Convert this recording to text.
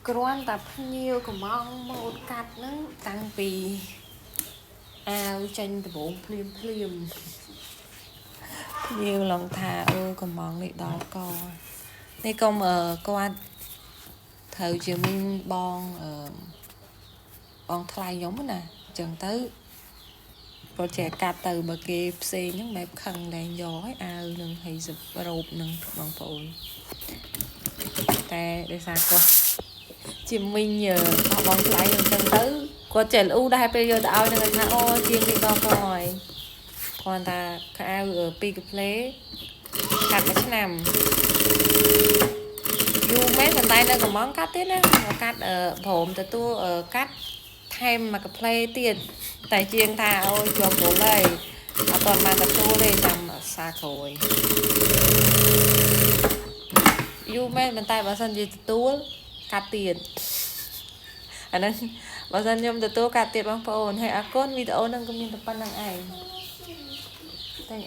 គ្រាន់តែភ្ញៀវកំងម៉ូតកាត់ហ្នឹងតាំងពីអាវចេញដំបងភ្លាមភ្ញៀវឡងថាអូកំងនេះដល់កនេះកុំគាត់ត្រូវជាមានបងថ្លៃខ្ញុំណាអញ្ចឹងទៅព្រោះចេះកាត់ទៅបើគេផ្សេងហ្នឹងបែបខឹងលែងយកឲ្យអាវនឹងហើយសរ៉ូបនឹងបងប្អូនតែដោយសារគាត់ជាមីងបងថ្លៃអញ្ចឹងទៅគាត់ចេះលូដែរពេលយកទៅឲ្យនឹងថាអូជាងនេះដល់កហើយគាត់ថាខោ2កាផ្លេកាត់មួយឆ្នាំយូរមែនប៉ុន្តែនៅកំងកាត់ទៀតណាកាត់ព្រមទទួលកាត់ថែមមួយកាផ្លេទៀតតែជាងថាអូជាប់ព្រលហើយអត់ទាន់បានទទួលទេចាំសាក្រោយយូរមែនប៉ុន្តែបើសិនជាទទួលកាត់ទៀតអាហ្នឹងបើសិនខ្ញុំទទួលកាត់ទៀតបងប្អូនហើយអរគុណវីដេអូហ្នឹងក៏មានតែប៉ុណ្្នឹងឯង